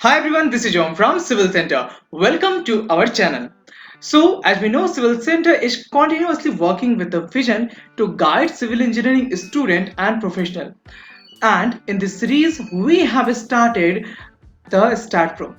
Hi everyone, this is John from Civil Center. Welcome to our channel. So, as we know, Civil Center is continuously working with the vision to guide civil engineering student and professional. And in this series, we have started the start pro.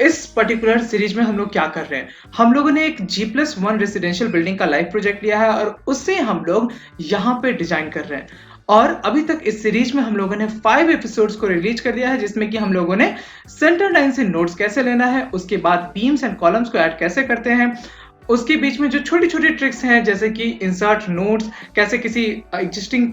इस particular series में हम लोग क्या कर रहे हैं, हम लोगों ने एक G+1 रेसिडेंशियल बिल्डिंग का लाइव प्रोजेक्ट लिया है और उससे हम लोग यहाँ पे डिजाइन कर रहे हैं। और अभी तक इस सीरीज में हम लोगों ने 5 एपिसोड्स को रिलीज कर दिया है, जिसमें कि हम लोगों ने सेंटर लाइन से नोट्स कैसे लेना है, उसके बाद बीम्स एंड कॉलम्स को ऐड कैसे करते हैं, उसके बीच में जो छोटी छोटी ट्रिक्स हैं जैसे कि इंसर्ट नोट्स, कैसे किसी एग्जिस्टिंग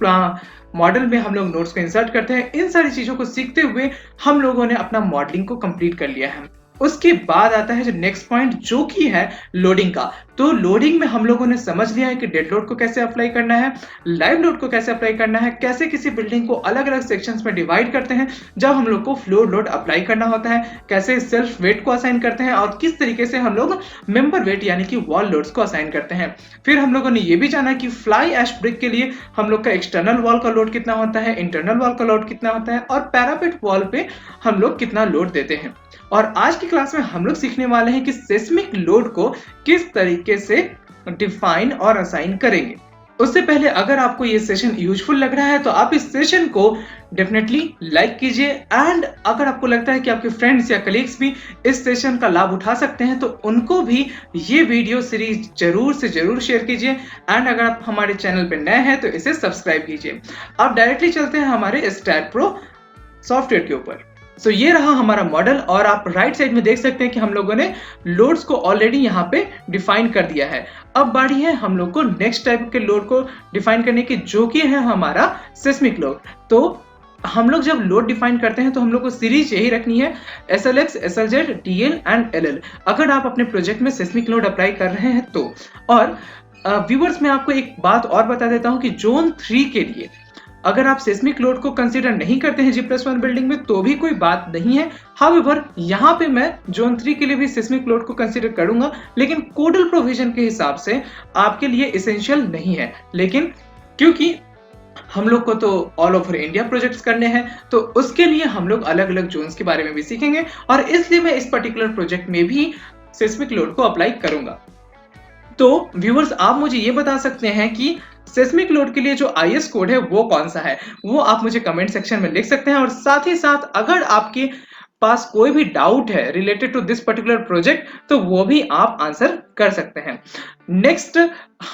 मॉडल में हम लोग नोट्स को इंसर्ट करते हैं, इन सारी चीजों को सीखते हुए हम लोगों ने अपना मॉडलिंग को कंप्लीट कर लिया है। उसके बाद आता है जो नेक्स्ट पॉइंट, जो कि है लोडिंग का। तो लोडिंग में हम लोगों ने समझ लिया है कि डेड लोड को कैसे अप्लाई करना है, लाइव लोड को कैसे अप्लाई करना है, कैसे किसी बिल्डिंग को अलग अलग सेक्शंस में डिवाइड करते हैं जब हम लोग को फ्लोर लोड अप्लाई करना होता है, कैसे सेल्फ वेट को असाइन करते हैं और किस तरीके से हम लोग मेंबर वेट यानी कि वॉल लोड्स को असाइन करते हैं। फिर हम लोगों ने ये भी जाना कि फ्लाई ऐश ब्रिक के लिए हम लोग का एक्सटर्नल वॉल का लोड कितना होता है, इंटरनल वॉल का लोड कितना होता है और पैरापेट वॉल पे हम लोग कितना लोड देते हैं। और आज की क्लास में हम लोग सीखने वाले हैं कि सेस्मिक लोड को किस तरीके से डिफाइन और असाइन करेंगे। उससे पहले अगर आपको ये सेशन यूजफुल लग रहा है तो आप इस सेशन को डेफिनेटली लाइक कीजिए, एंड अगर आपको लगता है कि आपके फ्रेंड्स या कलीग्स भी इस सेशन का लाभ उठा सकते हैं तो उनको भी ये वीडियो सीरीज जरूर से जरूर शेयर कीजिए। एंड अगर आप हमारे चैनल पे नए हैं तो इसे सब्सक्राइब कीजिए। अब डायरेक्टली चलते हैं हमारे स्टैड प्रो सॉफ्टवेयर के ऊपर। ये रहा हमारा मॉडल और आप राइट साइड में देख सकते हैं कि हम लोगों ने लोड्स को ऑलरेडी यहाँ पे डिफाइन कर दिया है। अब बारी है हम लोग को नेक्स्ट टाइप के लोड को डिफाइन करने की, जो कि है हमारा सेस्मिक लोड। तो हम लोग जब लोड डिफाइन करते हैं तो हम लोग को सीरीज यही रखनी है SLX, SLZ, DL and LL, अगर आप अपने प्रोजेक्ट में सेस्मिक लोड अप्लाई कर रहे हैं तो। और व्यूअर्स मैं आपको एक बात और बता देता हूं कि जोन 3 के लिए अगर आप सेस्मिक लोड को कंसीडर नहीं करते हैं G+1 बिल्डिंग में तो भी कोई बात नहीं है। हाउएवर यहाँ पे मैं जोन 3 के लिए भी सेस्मिक लोड को कंसीडर करूंगा, लेकिन कोडल प्रोविजन के हिसाब से आपके लिए एसेंशियल नहीं है। लेकिन क्योंकि हम लोग को तो ऑल ओवर इंडिया प्रोजेक्ट्स करने हैं तो उसके लिए हम लोग अलग अलग जोन्स के बारे में भी सीखेंगे और इसलिए मैं इस पर्टिकुलर प्रोजेक्ट में भी सेस्मिक लोड को अप्लाई करूंगा। तो व्यूअर्स आप मुझे ये बता सकते हैं कि सेस्मिक लोड के लिए जो IS कोड है वो कौन सा है, वो आप मुझे कमेंट सेक्शन में लिख सकते हैं। और साथ ही साथ अगर आपके पास कोई भी डाउट है related to this particular project तो वो भी आप आंसर कर सकते हैं। नेक्स्ट,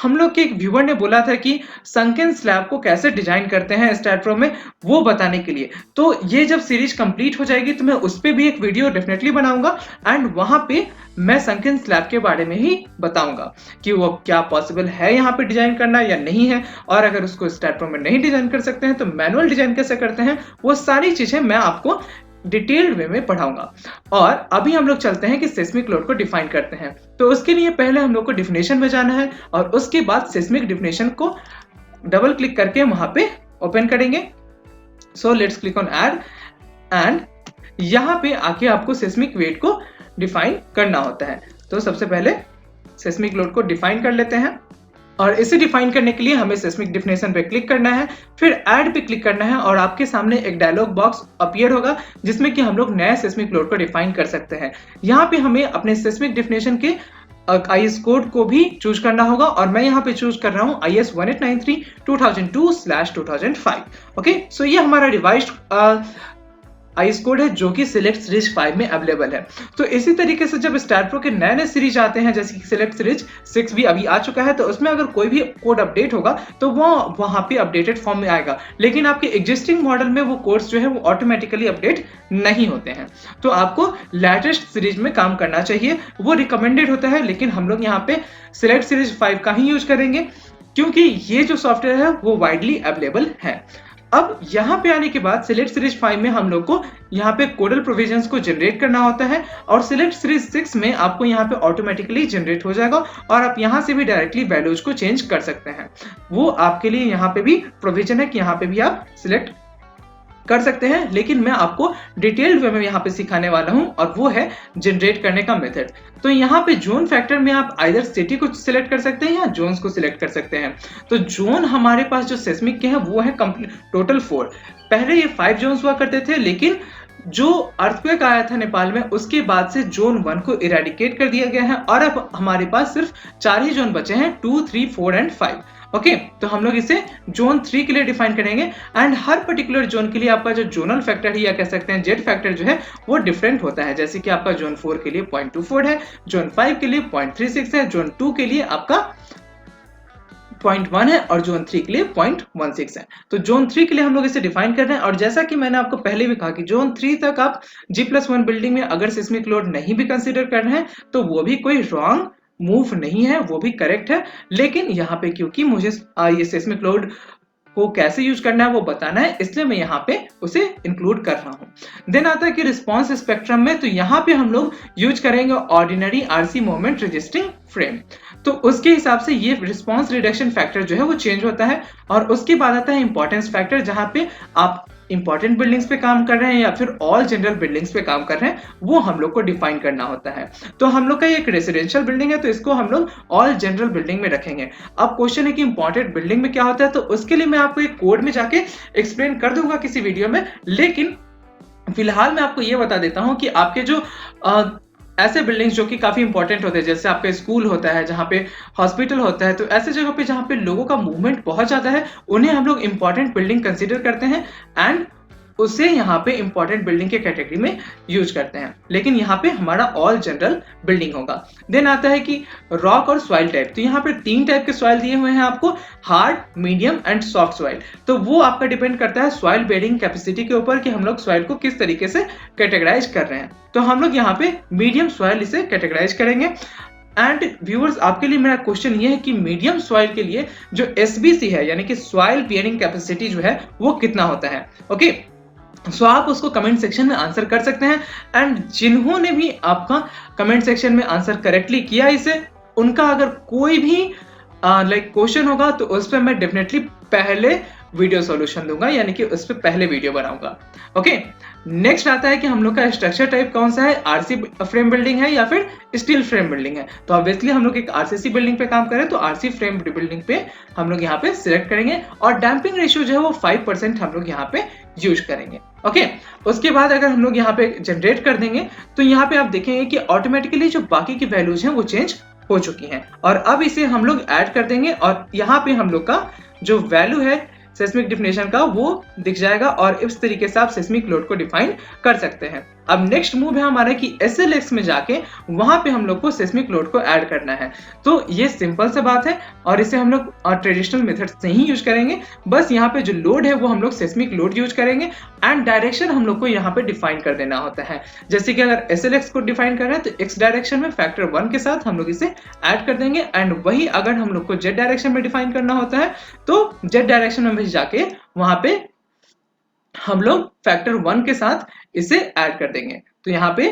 हम लोग के एक व्यूअर ने बोला था कि संकन स्लैब को कैसे डिजाइन करते हैं स्टैड प्रो में, वो बताने के लिए। तो ये जब सीरीज कंप्लीट हो जाएगी तो मैं उस पर भी एक वीडियो डेफिनेटली बनाऊंगा एंड वहां पे मैं संकन स्लैब के बारे में ही बताऊंगा कि वो क्या पॉसिबल है यहाँ पे डिजाइन करना या नहीं है, और अगर उसको स्टैड प्रो में नहीं डिजाइन कर सकते हैं तो मैनुअल डिजाइन कैसे करते हैं, वो सारी चीजें मैं आपको डिटेल्ड वे में पढ़ाऊंगा। और अभी हम लोग चलते हैं कि सेस्मिक लोड को डिफाइन करते हैं। तो उसके लिए पहले हम लोग को डिफिनेशन में जाना है और उसके बाद सेस्मिक डिफिनेशन को डबल क्लिक करके वहां पे ओपन करेंगे। Let's click on add and यहाँ पे आके आपको सेस्मिक वेट को डिफाइन करना होता है। तो सबसे पहले सेस्मिक लोड को डिफाइन कर लेते हैं और इसे डिफाइन करने के लिए हमें सेस्मिक डिफिनेशन पे क्लिक करना है, फिर ऐड पे क्लिक करना है और आपके सामने एक डायलॉग बॉक्स अपीयर होगा जिसमें कि हम लोग नया सेस्मिक लोड को डिफाइन कर सकते हैं। यहाँ पे हमें अपने सेस्मिक डिफिनेशन के IS कोड को भी चूज करना होगा और मैं यहाँ पे चूज कर रहा हूँ IS 1893-2002/2005। ओके, सो ये हमारा रिवाइज्ड IS कोड है जो कि सिलेक्ट सीरीज 5 में अवेलेबल है। तो इसी तरीके से जब स्टैड प्रो के नए नए सीरीज आते हैं, जैसे कि सिलेक्ट सीरीज 6 भी अभी आ चुका है, तो उसमें अगर कोई भी कोड अपडेट होगा तो वो वहां पे अपडेटेड फॉर्म में आएगा, लेकिन आपके एग्जिस्टिंग मॉडल में वो कोड्स जो है वो ऑटोमेटिकली अपडेट नहीं होते हैं। तो आपको लेटेस्ट सीरीज में काम करना चाहिए, वो रिकमेंडेड होता है, लेकिन हम लोग यहाँ पे सिलेक्ट सीरीज 5 का ही यूज करेंगे क्योंकि ये जो सॉफ्टवेयर है वो वाइडली अवेलेबल है। अब यहाँ पे आने के बाद सिलेक्ट सीरीज 5 में हम लोग को यहाँ पे कोडल प्रोविजंस को जनरेट करना होता है और सिलेक्ट सीरीज 6 में आपको यहाँ पे ऑटोमेटिकली जनरेट हो जाएगा और आप यहाँ से भी डायरेक्टली वैल्यूज को चेंज कर सकते हैं। वो आपके लिए यहाँ पे भी प्रोविजन है कि यहाँ पे भी आप सिलेक्ट कर सकते हैं, लेकिन मैं आपको डिटेल्ड वे में यहाँ पे सिखाने वाला हूँ और वो है जनरेट करने का मेथड। तो यहाँ पे जोन फैक्टर में आप आइदर सिटी को सिलेक्ट कर सकते हैं या जोन्स को सिलेक्ट कर सकते हैं। तो जोन हमारे पास जो सेस्मिक के हैं वो है टोटल 4। पहले ये 5 जोन्स हुआ करते थे, लेकिन जो अर्थक्वेक आया था नेपाल में, उसके बाद से जोन 1 को इरेडिकेट कर दिया गया है और अब हमारे पास सिर्फ 4 ही जोन बचे हैं, 2, 3, 4 एंड 5। ओके, तो हम लोग इसे जोन 3 के लिए डिफाइन करेंगे एंड हर पर्टिकुलर जोन के लिए आपका जो जोनल फैक्टर है या कह सकते हैं जेड फैक्टर जो है वो डिफरेंट होता है। जैसे कि आपका जोन 4 के लिए 0.24 है, जोन 5 के लिए 0.36 है, जोन 2 के लिए आपका 0.1 है और जोन 3 के लिए 0.16 है। तो जोन 3 के लिए हम लोग इसे डिफाइन कर रहे हैं और जैसा कि मैंने आपको पहले भी कहा कि जोन 3 तक आप G+1 बिल्डिंग में अगर सिस्मिक लोड नहीं भी कंसीडर कर रहे हैं तो वो भी कोई रॉन्ग मूव नहीं है, वो भी करेक्ट है। लेकिन यहाँ पे क्योंकि मुझे ये सिस्मिक लोड को कैसे यूज करना है वो बताना है, इसलिए मैं यहाँ पे उसे इंक्लूड कर रहा हूँ। देन आता है कि रिस्पॉन्स स्पेक्ट्रम में, तो यहाँ पे हम लोग यूज करेंगे ordinary RC moment resisting frame. तो उसके हिसाब से ये रिस्पॉन्स रिडक्शन फैक्टर जो है वो चेंज होता है और उसके बाद आता है इंपॉर्टेंस फैक्टर, जहाँ पे आप इंपॉर्टेंट बिल्डिंग्स पे काम कर रहे हैं या फिर ऑल जनरल बिल्डिंग्स पे काम कर रहे हैं, वो हम लोग को डिफाइन करना होता है। तो हम लोग का एक रेसिडेंशियल बिल्डिंग है तो इसको हम लोग ऑल जनरल बिल्डिंग में रखेंगे। अब क्वेश्चन है कि इंपॉर्टेंट बिल्डिंग में क्या होता है, तो उसके लिए मैं आपको एक कोड में जाके एक्सप्लेन कर दूंगा किसी वीडियो में, लेकिन फिलहाल मैं आपको ये बता देता हूं कि आपके जो ऐसे बिल्डिंग्स जो कि काफी इंपॉर्टेंट होते हैं, जैसे आपका स्कूल होता है, जहाँ पे हॉस्पिटल होता है, तो ऐसे जगह पे जहाँ पे लोगों का मूवमेंट बहुत ज्यादा है उन्हें हम लोग इंपॉर्टेंट बिल्डिंग कंसीडर करते हैं एंड उसे यहाँ पे इंपॉर्टेंट बिल्डिंग के कैटेगरी में यूज करते हैं। लेकिन यहाँ पे हमारा ऑल जनरल बिल्डिंग होगा। देन आता है कि रॉक और सॉइल टाइप, तो यहाँ पे 3 टाइप के सॉइल दिए हुए हैं आपको, hard, medium and soft soil. तो वो आपका डिपेंड करता है सॉइल बेडिंग कैपेसिटी के ऊपर कि हम लोग सॉइल को किस तरीके से कैटेगराइज कर रहे हैं। तो हम लोग यहाँ पे मीडियम सॉइल इसे कैटेगराइज करेंगे। एंड व्यूअर्स, आपके लिए मेरा क्वेश्चन ये है कि मीडियम सॉइल के लिए जो एसबीसी है यानी कि सॉइल बियरिंग कैपेसिटी जो है वो कितना होता है। ओके, सो आप उसको कमेंट सेक्शन में आंसर कर सकते हैं एंड जिन्होंने भी आपका कमेंट सेक्शन में आंसर करेक्टली किया इसे, उनका अगर कोई भी क्वेश्चन होगा तो उस पर मैं डेफिनेटली पहले वीडियो सॉल्यूशन दूंगा, यानी कि उस पर पहले वीडियो बनाऊंगा। ओके, नेक्स्ट आता है कि हम लोग का स्ट्रक्चर टाइप कौन सा है, आरसी फ्रेम बिल्डिंग है या फिर स्टील फ्रेम बिल्डिंग है। तो ऑब्वियसली हम लोग एक आरसीसी बिल्डिंग पे काम करें तो आरसी फ्रेम बिल्डिंग पे हम लोग यहाँ पे सिलेक्ट करेंगे और डैम्पिंग रेशियो जो है वो 5% हम लोग यहाँ पे यूज करेंगे। ओके, उसके बाद अगर हम लोग यहाँ पे जनरेट कर देंगे तो यहाँ पे आप देखेंगे कि ऑटोमेटिकली जो बाकी की वैल्यूज हैं वो चेंज हो चुकी हैं और अब इसे हम लोग ऐड कर देंगे और यहाँ पे हम लोग का जो वैल्यू है सेस्मिक डिफिनेशन का वो दिख जाएगा और इस तरीके से आप सेस्मिक लोड को डिफाइन कर सकते हैं। अब नेक्स्ट मूव है हमारा कि SLX में जाके वहां पे हम लोग को सेस्मिक लोड को ऐड करना है। तो ये सिंपल सा बात है और इसे हम लोग ट्रेडिशनल मेथड से ही यूज करेंगे। बस यहाँ पे जो लोड है वो हम लोग सेस्मिक लोड यूज करेंगे एंड डायरेक्शन हम लोग को यहाँ पे डिफाइन कर देना होता है। जैसे कि अगर SLX को डिफाइन कर रहे हैं तो X डायरेक्शन में फैक्टर 1 के साथ हम लोग इसे ऐड कर देंगे एंड वही अगर हम लोग को Z डायरेक्शन में डिफाइन करना होता है तो Z डायरेक्शन में भी जाके वहां पे हम लोग फैक्टर 1 के साथ इसे ऐड कर देंगे। तो यहाँ पे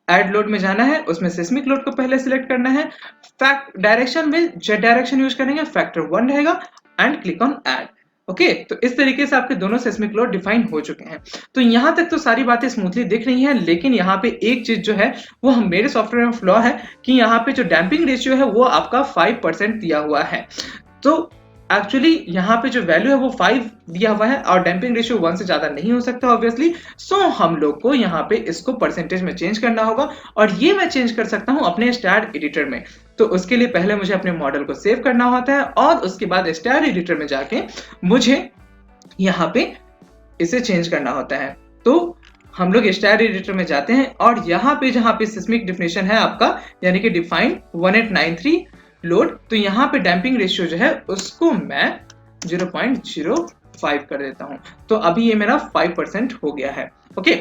ऐड लोड में जाना है, उसमें सेस्मिक लोड को पहले सिलेक्ट करना है, फैक्ट डायरेक्शन में जेड डायरेक्शन यूज करेंगे, फैक्टर 1 रहेगा and click on add. Okay, तो इस तरीके से आपके दोनों सेस्मिक लोड डिफाइन हो चुके हैं। तो यहाँ तक तो सारी बातें स्मूथली दिख रही हैं, लेकिन यहाँ पे एक चीज जो है वो मेरे सॉफ्टवेयर में फ्लॉ है कि यहाँ पे जो डैम्पिंग रेशियो है वो आपका 5% दिया हुआ है। तो एक्चुअली यहाँ पे जो वैल्यू है वो 5 दिया हुआ है और डैम्पिंग रेशियो 1 से ज्यादा नहीं हो सकता ऑब्वियसली। सो हम लोग को यहाँ पे इसको परसेंटेज में चेंज करना होगा और ये मैं चेंज कर सकता हूँ अपने स्टैड एडिटर में। तो उसके लिए पहले मुझे अपने मॉडल को सेव करना होता है और उसके बाद स्टैड एडिटर में जाके मुझे यहाँ पे इसे चेंज करना होता है। तो हम लोग स्टैड एडिटर में जाते हैं और यहाँ पे जहाँ पे सिस्मिक डिफिनेशन है आपका यानी कि डिफाइन 1893 लोड, तो यहाँ पे डैम्पिंग रेशियो जो है उसको मैं 0.05 कर देता हूँ। तो अभी ये मेरा 5% हो गया है। ओके,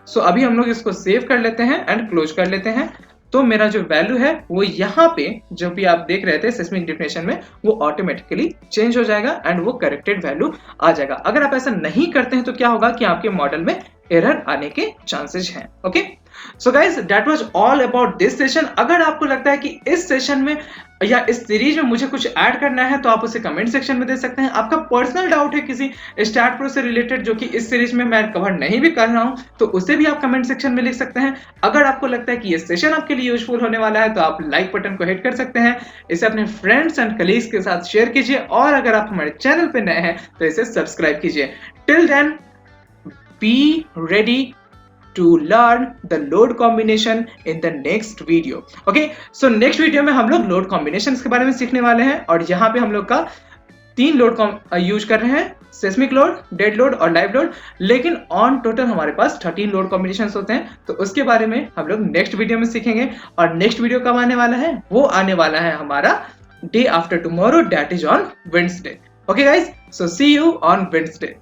सो अभी हम लोग इसको सेव कर लेते हैं एंड क्लोज कर लेते हैं। तो मेरा जो वैल्यू है वो यहाँ पे जो भी आप देख रहे थे सिस्मिक डिफिनेशन में वो ऑटोमेटिकली चेंज हो जाएगा एंड वो करेक्टेड वैल्यू आ जाएगा। अगर आप ऐसा नहीं करते हैं तो क्या होगा कि आपके मॉडल में एरर आने के चांसेस हैं। Okay, so guys that was all about this session. अगर आपको लगता है कि इस सेशन में या इस सीरीज में मुझे कुछ ऐड करना है तो आप उसे कमेंट सेक्शन में दे सकते हैं। आपका पर्सनल डाउट है किसी स्टैड प्रो से रिलेटेड जो कि इस सीरीज में मैं कवर नहीं भी कर रहा हूं तो उसे भी आप कमेंट सेक्शन में लिख सकते हैं। अगर आपको लगता है कि ये सेशन आपके लिए यूजफुल होने वाला है तो आप लाइक बटन को हिट कर सकते हैं, इसे अपने फ्रेंड्स एंड कलीग्स के साथ शेयर कीजिए और अगर आप हमारे चैनल पे नए हैं तो इसे सब्सक्राइब कीजिए। Till then, be ready to learn the load combination in the next video. Okay, so next video में हम लोग लोड कॉम्बिनेशन के बारे में सीखने वाले हैं और यहाँ पे हम लोग का 3 लोड यूज कर रहे हैं, सेस्मिक लोड, डेड लोड और लाइव लोड, लेकिन ऑन टोटल हमारे पास 13 लोड कॉम्बिनेशन होते हैं। तो उसके बारे में हम लोग नेक्स्ट वीडियो में सीखेंगे और नेक्स्ट वीडियो कब आने वाला है, वो आने वाला है हमारा day after tomorrow, that is on Wednesday. Okay guys, so see you on Wednesday.